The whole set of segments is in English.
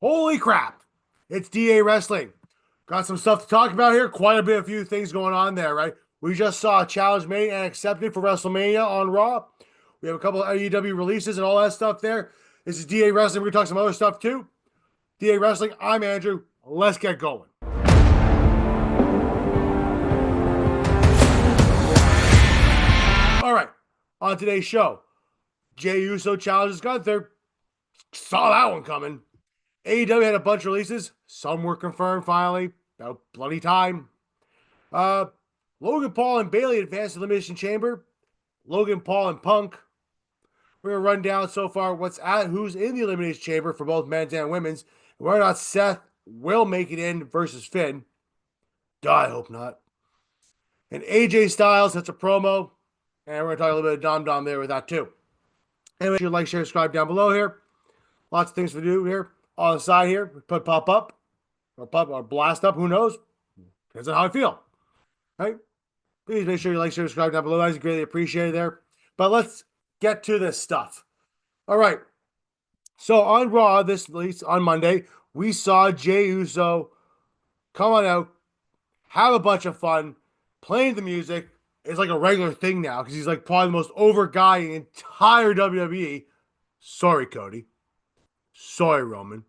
Holy crap. It's DA Wrestling. Got some stuff to talk about here. Quite a few things going on there, right? We just saw a challenge made and accepted for WrestleMania on Raw. We have a couple of AEW releases and all that stuff there. This is DA Wrestling. We're going to talk some other stuff too. DA Wrestling, I'm Andrew. Let's get going. All right. On today's show, Jey Uso challenges Gunther. Saw that one coming. AEW had a bunch of releases. Some were confirmed finally. About bloody time. Logan Paul and Bayley advanced to the Elimination Chamber. Logan Paul and Punk. We're going to run down so far who's in the Elimination Chamber for both men's and women's. Whether or not Seth will make it in versus Finn. I hope not. And AJ Styles hits a promo. And we're going to talk a little bit of Dom Dom there with that too. Anyway, you like, share, subscribe down below here. Lots of things to do here. On the side here, put pop up or blast up. Who knows? Depends on how I feel. Right? Please make sure you like, share, subscribe down below. That's greatly appreciated there. But let's get to this stuff. All right. So on Raw, at least on Monday, we saw Jey Uso come on out, have a bunch of fun, playing the music. It's like a regular thing now because he's like probably the most over guy in the entire WWE. Sorry, Cody. Sorry, Roman.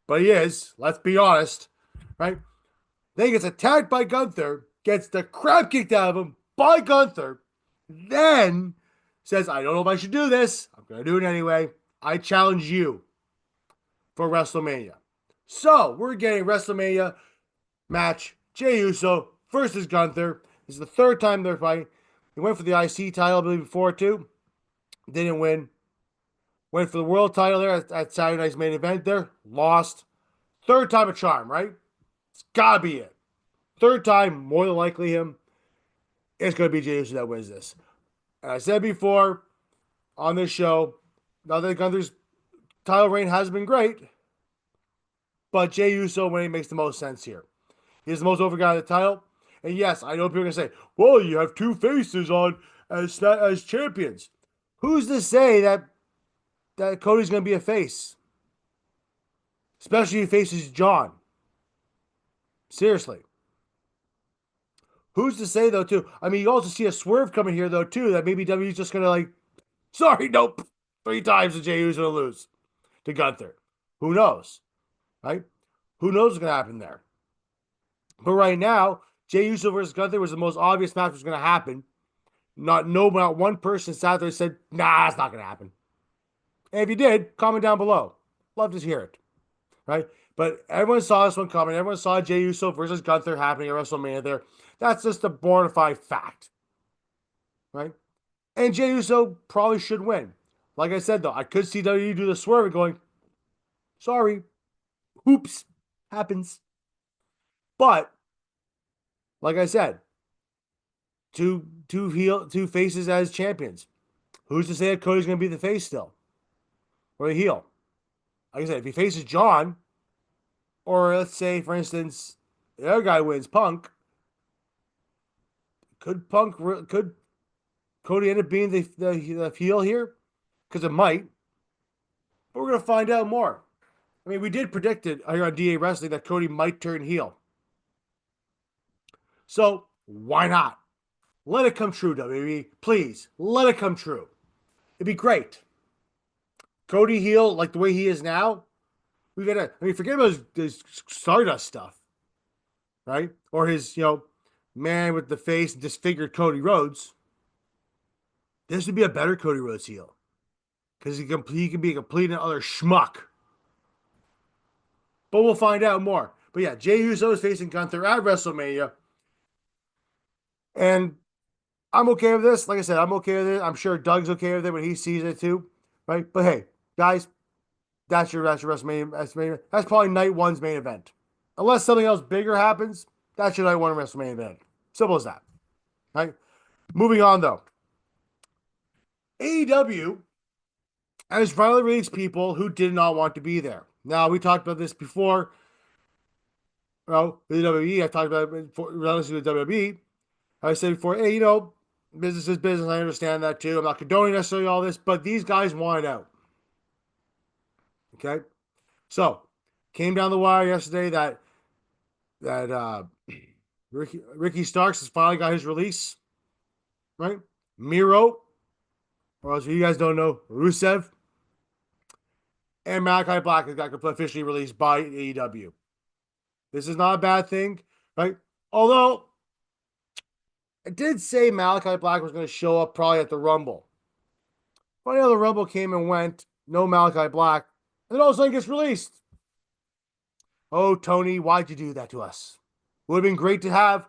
But he is. Let's be honest. Right? Then he gets attacked by Gunther, gets the crap kicked out of him by Gunther, then says, I don't know if I should do this. I'm going to do it anyway. I challenge you for WrestleMania. So, we're getting a WrestleMania match. Jey Uso versus Gunther. This is the third time they're fighting. He went for the IC title, I believe, before too. Didn't win. Went for the world title there at Saturday night's main event there. Lost. Third time a charm, right? It's got to be it. Third time, more than likely him. It's going to be Jey Uso that wins this. And I said before on this show, now that Gunther's title reign has been great, but Jey Uso winning makes the most sense here. He's the most over guy in the title. And yes, I know people are going to say, well, you have two faces on as champions. Who's to say that Cody's going to be a face? Especially if he faces John. Seriously. Who's to say, though, too? I mean, you also see a swerve coming here, though, too, that maybe W's just going to, like, sorry, nope. 3 times the Jey Uso to lose to Gunther. Who knows? Right? Who knows what's going to happen there? But right now, Jey Uso versus Gunther was the most obvious match was going to happen. Not one person sat there and said, nah, it's not going to happen. And if you did, comment down below. Love to hear it. Right? But everyone saw this one coming. Everyone saw Jey Uso versus Gunther happening at WrestleMania there. That's just a bona fide fact. Right? And Jey Uso probably should win. Like I said, though, I could see WWE do the swerve going, sorry. Oops. Happens. But, like I said, two faces as champions. Who's to say that Cody's going to be the face still? Or the heel? Like I said, if he faces John, or let's say, for instance, the other guy wins, Punk, could Cody end up being the heel here? Because it might. But we're going to find out more. I mean, we did predict it here on DA Wrestling that Cody might turn heel. So, why not? Let it come true, WWE. Please, let it come true. It'd be great. Cody heel, like the way he is now, forget about his Stardust stuff, right? Or his, man with the face and disfigured Cody Rhodes. This would be a better Cody Rhodes heel. Because he can be a complete and utter schmuck. But we'll find out more. But yeah, Jey Uso is facing Gunther at WrestleMania. And I'm okay with this. Like I said, I'm okay with it. I'm sure Doug's okay with it when he sees it too. Right? But hey, guys, that's your WrestleMania. That's probably night one's main event. Unless something else bigger happens, that's your night one WrestleMania event. Simple as that. Right? Moving on though. AEW has finally released people who did not want to be there. Now, we talked about this before. Well, with the WWE, I talked about it relatively with WWE. I said before, hey, business is business. I understand that too. I'm not condoning necessarily all this, but these guys wanted out. Okay? So, Came down the wire yesterday that Ricky Starks has finally got his release, right? Miro, or else you guys don't know, Rusev, and Malachi Black has got officially released by AEW. This is not a bad thing, right? Although I did say Malachi Black was going to show up probably at the Rumble. Funny how the Rumble came and went, no Malachi Black, and then all of a sudden gets released. Oh, Tony, why'd you do that to us? Would have been great to have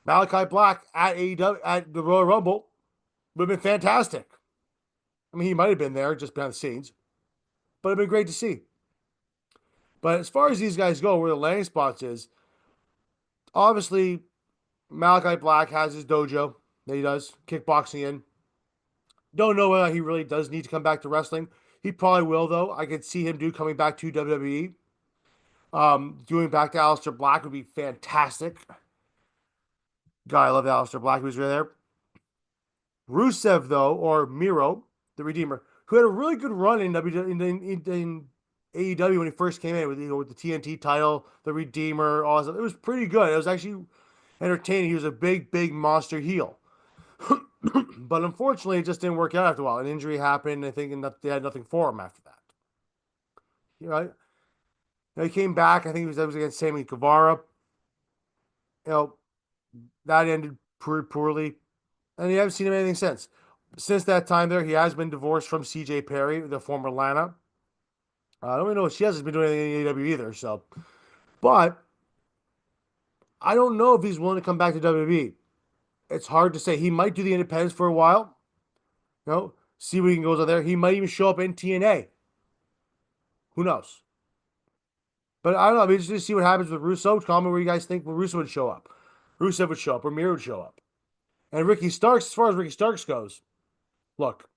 Malachi Black at AEW at the Royal Rumble. Would have been fantastic. I mean, he might have been there just behind the scenes, but it'd been great to see. But as far as these guys go, where the landing spots is, obviously Malachi Black has his dojo that he does kickboxing in. Don't know whether he really does need to come back to wrestling. He probably will, though. I could see him coming back to WWE. Doing back to Aleister Black would be fantastic. God, I love Aleister Black who's right there. Rusev, though, or Miro, the Redeemer, who had a really good run in AEW when he first came in with the TNT title, the Redeemer, all that stuff. It was pretty good. It was actually entertaining. He was a big monster heel. But unfortunately, it just didn't work out after a while. An injury happened, I think, and they had nothing for him after that. You know, he came back. I think that was against Sammy Guevara. You know, that ended pretty poorly, and you haven't seen him anything since. Since that time there, he has been divorced from CJ Perry, the former Lana. I don't even know if she hasn't been doing anything in AEW either. So, but I don't know if he's willing to come back to WWE. It's hard to say. He might do the independents for a while. You know, see what he goes on there. He might even show up in TNA. Who knows? But I don't know. I mean, just to see what happens with Russo. Comment where you guys think Russo would show up. Rusev would show up, or Miro would show up. And Ricky Starks, as far as Ricky Starks goes, look,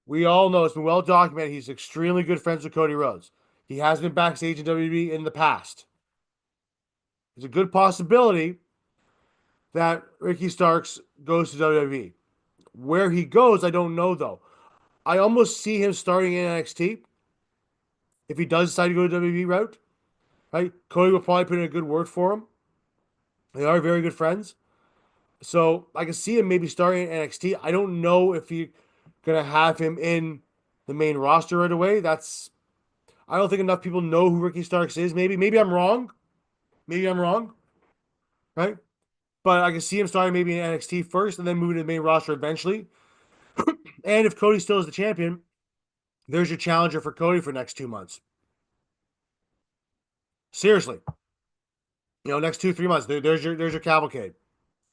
we all know it's been well documented. He's extremely good friends with Cody Rhodes. He has been backstage in WWE in the past. There's a good possibility that Ricky Starks goes to WWE. Where he goes, I don't know, though. I almost see him starting in NXT if he does decide to go to WWE route. Right? Cody will probably put in a good word for him. They are very good friends. So I can see him maybe starting in NXT. I don't know if he's going to have him in the main roster right away. I don't think enough people know who Ricky Starks is. Maybe I'm wrong. Maybe I'm wrong. Right? But I can see him starting maybe in NXT first and then moving to the main roster eventually. And if Cody still is the champion, there's your challenger for Cody for the next 2 months. Seriously. You know, next 2-3 months, there's your cavalcade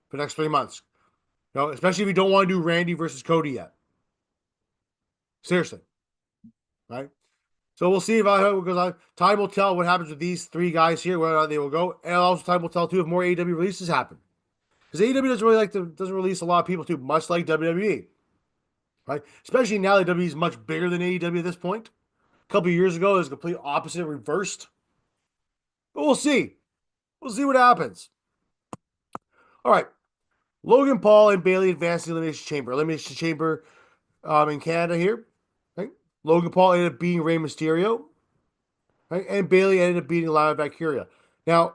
for the next 3 months. You know, especially if you don't want to do Randy versus Cody yet. Seriously. Right? So we'll see if time will tell what happens with these 3 guys here, whether they will go. And also time will tell too if more AEW releases happen. Because AEW doesn't release a lot of people too, much like WWE. Right? Especially now that WWE is much bigger than AEW at this point. A couple of years ago, it was the complete opposite, reversed. But we'll see. We'll see what happens. All right. Logan Paul and Bayley advanced to the Elimination Chamber. Elimination Chamber in Canada here. Right? Logan Paul ended up beating Rey Mysterio. Right? And Bayley ended up beating Lyra Valkyria. Now,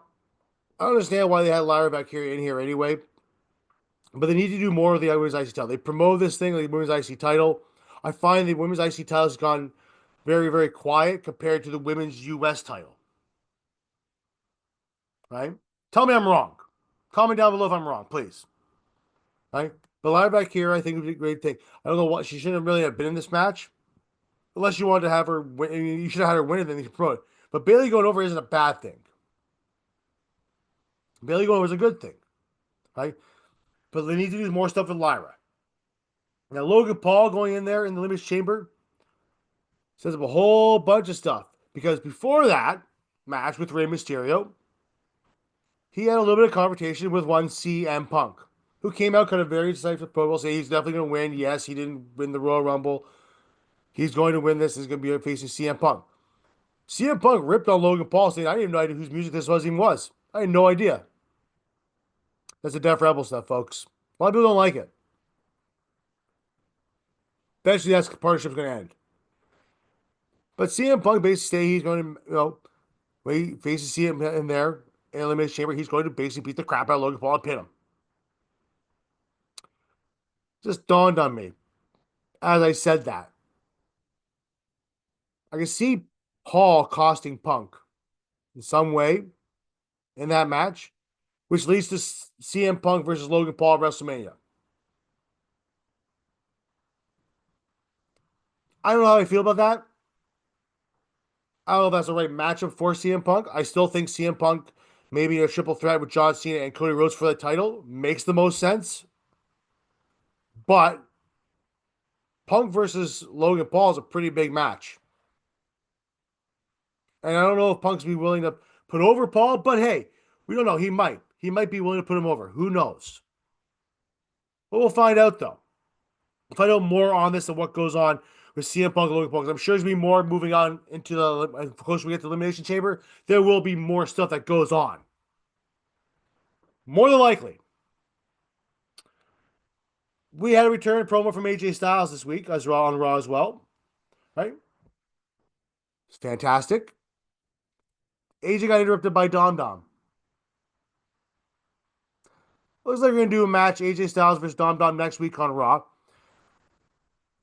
I don't understand why they had Lyra Valkyria in here anyway. But they need to do more of the women's IC title. They promote this thing like the women's IC title. I find the women's IC title has gone very, very quiet compared to the women's US title. Right? Tell me I'm wrong. Comment down below if I'm wrong, please. Right? But Lyra Valkyria, I think, would be a great thing. I don't know what she shouldn't really have been in this match. Unless you wanted to have her win. I mean, you should have had her win it, then you could promote it. But Bayley going over isn't a bad thing. Bayley going over is a good thing. Right? But they need to do more stuff with Lyra. Now, Logan Paul going in there in the Elimination Chamber sets up a whole bunch of stuff. Because before that match with Rey Mysterio, he had a little bit of confrontation with one CM Punk, who came out kind of very decisive promo, saying he's definitely going to win. Yes, he didn't win the Royal Rumble. He's going to win this. He's going to be facing CM Punk. CM Punk ripped on Logan Paul, saying, I didn't even know whose music this was even was. I had no idea. That's the Def Rebel stuff, folks. A lot of people don't like it. Eventually, that partnership's going to end. But CM Punk basically said he's going to, When he faces CM in there in Elimination Chamber, he's going to basically beat the crap out of Logan Paul and pin him. Just dawned on me as I said that. I can see Paul costing Punk in some way in that match, which leads to CM Punk versus Logan Paul at WrestleMania. I don't know how I feel about that. I don't know if that's the right matchup for CM Punk. I still think CM Punk, maybe a triple threat with John Cena and Cody Rhodes for the title, makes the most sense. But Punk versus Logan Paul is a pretty big match. And I don't know if Punk's be willing to put over Paul, but hey, we don't know. He might. He might be willing to put him over. Who knows? But we'll find out, though. We'll find out more on this and what goes on with CM Punk and Logan Paul. I'm sure there's going to be more moving on into the closer we get to the Elimination Chamber. There will be more stuff that goes on. More than likely. We had a return promo from AJ Styles this week as Raw on Raw as well. Right? It's fantastic. AJ got interrupted by Dom Dom. Looks like we're going to do a match AJ Styles versus Dom Dom next week on Raw.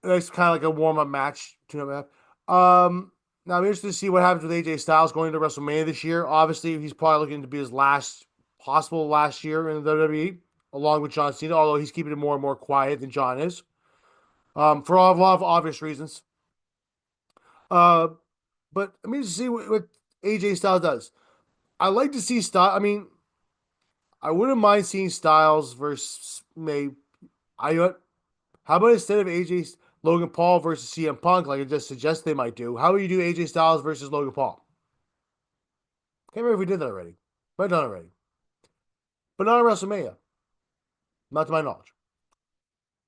It's kind of like a warm-up match. Now I'm interested to see what happens with AJ Styles going to WrestleMania this year. Obviously, he's probably looking to be his last year in the WWE, along with John Cena, although he's keeping it more and more quiet than John is, for a lot of obvious reasons. But I mean, to see what AJ Styles does. I like to see Styles. I mean, I wouldn't mind seeing Styles versus maybe. How about instead of AJ Logan Paul versus CM Punk, like I just suggested they might do, how would you do AJ Styles versus Logan Paul? Can't remember if we did that already. Might have done already. But not at WrestleMania. Not to my knowledge.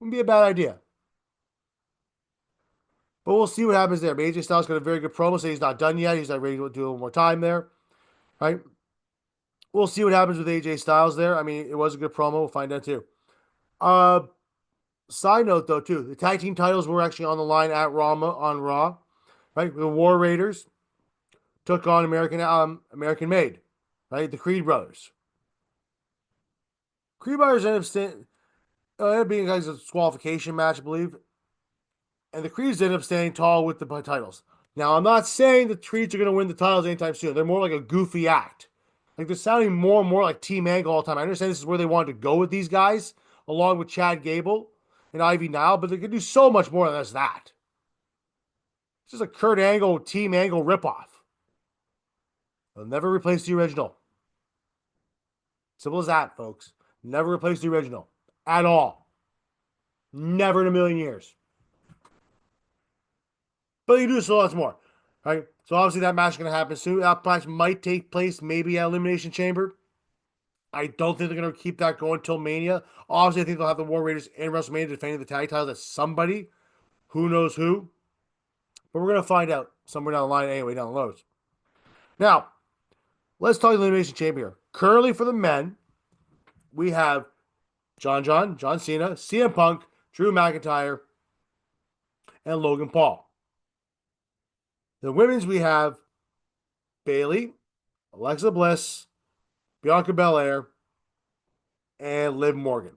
Wouldn't be a bad idea. But we'll see what happens there. But AJ Styles got a very good promo. Say he's not done yet. He's not ready to do a little more time there. Right? We'll see what happens with AJ Styles there. I mean, it was a good promo. We'll find out too. Side note though, too, the tag team titles were actually on the line at Raw on Raw. Right? The War Raiders took on American Made. Right? The Creed brothers. Creed brothers ended up being a disqualification match, I believe. And the Creeds ended up standing tall with the titles. Now, I'm not saying the Creeds are going to win the titles anytime soon. They're more like a goofy act. Like, they're sounding more and more like Team Angle all the time. I understand this is where they wanted to go with these guys, along with Chad Gable and Ivy Nile, but they can do so much more than just that. It's just a Kurt Angle, Team Angle ripoff. They'll never replace the original. Simple as that, folks. Never replace the original. At all. Never in a million years. But you do so lots more, right? So obviously that match is going to happen soon. That match might take place maybe at Elimination Chamber. I don't think they're going to keep that going until Mania. Obviously, I think they'll have the War Raiders in WrestleMania defending the tag titles at somebody. Who knows who? But we're going to find out somewhere down the line anyway, down the road. Now, let's talk Elimination Chamber here. Currently for the men, we have John Cena, CM Punk, Drew McIntyre, and Logan Paul. The women's, we have Bayley, Alexa Bliss, Bianca Belair, and Liv Morgan.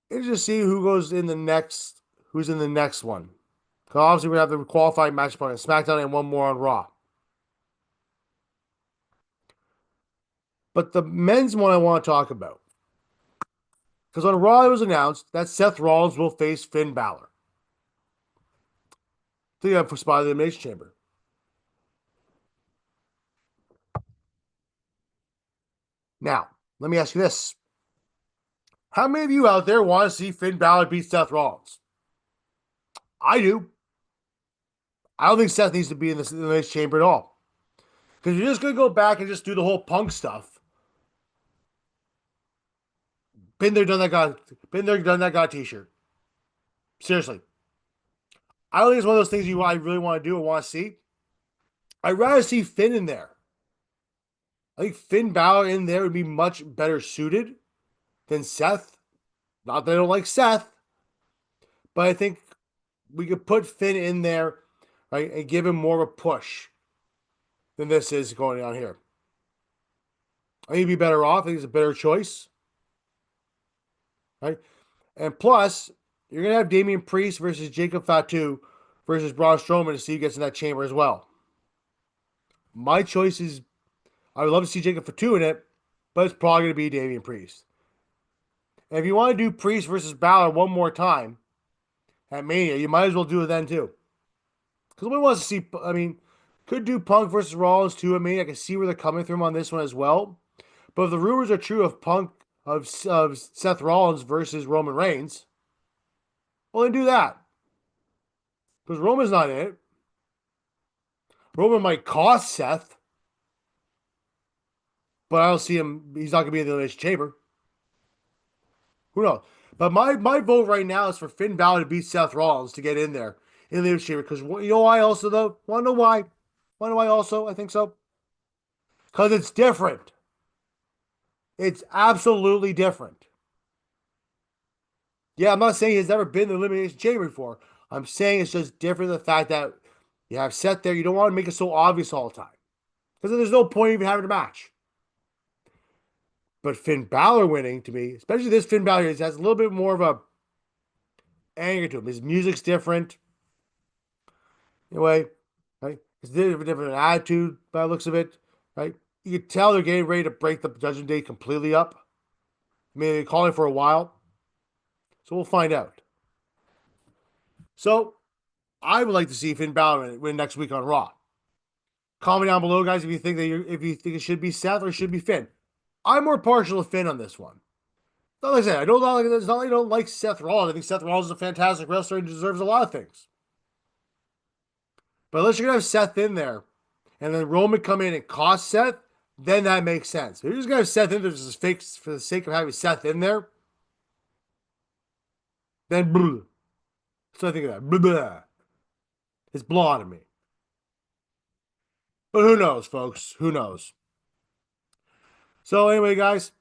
Interesting to see who's in the next one. Because obviously we have the qualifying match on SmackDown and one more on Raw. But the men's one I want to talk about. Because on Raw it was announced that Seth Rollins will face Finn Balor. To the spot of the Elimination Chamber. Now, let me ask you this. How many of you out there want to see Finn Balor beat Seth Rollins? I do. I don't think Seth needs to be in this Elimination Chamber at all. Because you're just going to go back and just do the whole Punk stuff. Been there, done that, got a t-shirt. Seriously. I don't think it's one of those things I really want to do and want to see. I'd rather see Finn in there. I think Finn Balor in there would be much better suited than Seth. Not that I don't like Seth, but I think we could put Finn in there, right, and give him more of a push. than this is going on here. I think you'd be better off. I think it's a better choice. Right? And plus, you're going to have Damian Priest versus Jacob Fatu versus Braun Strowman to see who gets in that chamber as well. My choice is, I would love to see Jacob Fatu in it, but it's probably going to be Damian Priest. And if you want to do Priest versus Balor one more time at Mania, you might as well do it then too. Because nobody wants to see, I mean, could do Punk versus Rollins too at Mania. I can see where they're coming from on this one as well. But if the rumors are true of Punk, of Seth Rollins versus Roman Reigns, well, then do that. Because Roman's not in it. Roman might cost Seth, but I don't see him. He's not going to be in the Elimination Chamber. Who knows? But my vote right now is for Finn Balor to beat Seth Rollins to get in there in the Elimination Chamber. Because you know why also, though? Want to know why? Want to know why also? I think so. Because it's different. It's absolutely different. Yeah, I'm not saying he's never been in the Elimination Chamber before. I'm saying it's just different. The fact that you have Seth there, you don't want to make it so obvious all the time. Because there's no point even having a match. But Finn Balor winning, to me, especially this Finn Balor, has a little bit more of a anger to him. His music's different. Anyway, right? It's different attitude by the looks of it, right? You can tell they're getting ready to break the Judgment Day completely up. I mean, they're calling for a while. So we'll find out. So I would like to see Finn Balor win next week on Raw. Comment down below, guys, if you think it should be Seth or it should be Finn. I'm more partial to Finn on this one. Like I said, it's not like I don't like Seth Rollins. I think Seth Rollins is a fantastic wrestler and deserves a lot of things. But unless you're gonna have Seth in there, and then Roman come in and cost Seth, then that makes sense. If you're just gonna have Seth in there just for the sake of having Seth in there, then blah. So I think of that. Blah, blah. It's blah to me. But who knows, folks? Who knows? So anyway, guys,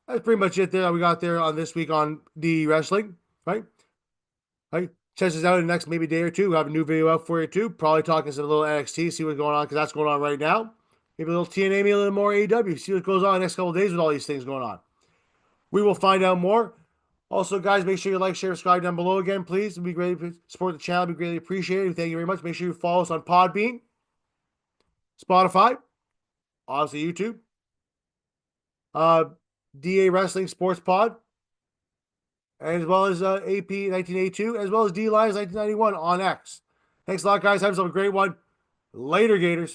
that's pretty much it there that we got there on this week on the wrestling, right? Right? Check us out in the next maybe day or two. We'll have a new video out for you too. Probably talking some little NXT, see what's going on, because that's going on right now. Maybe a little TNA, maybe a little more AEW, see what goes on the next couple of days with all these things going on. We will find out more. Also, guys, make sure you like, share, subscribe down below again, please. It'd be great to support the channel. It'd be greatly appreciated. Thank you very much. Make sure you follow us on Podbean, Spotify, obviously YouTube, DA Wrestling Sports Pod, as well as AP 1982, as well as D Lions 1991 on X. Thanks a lot, guys. Have yourself a great one. Later, Gators.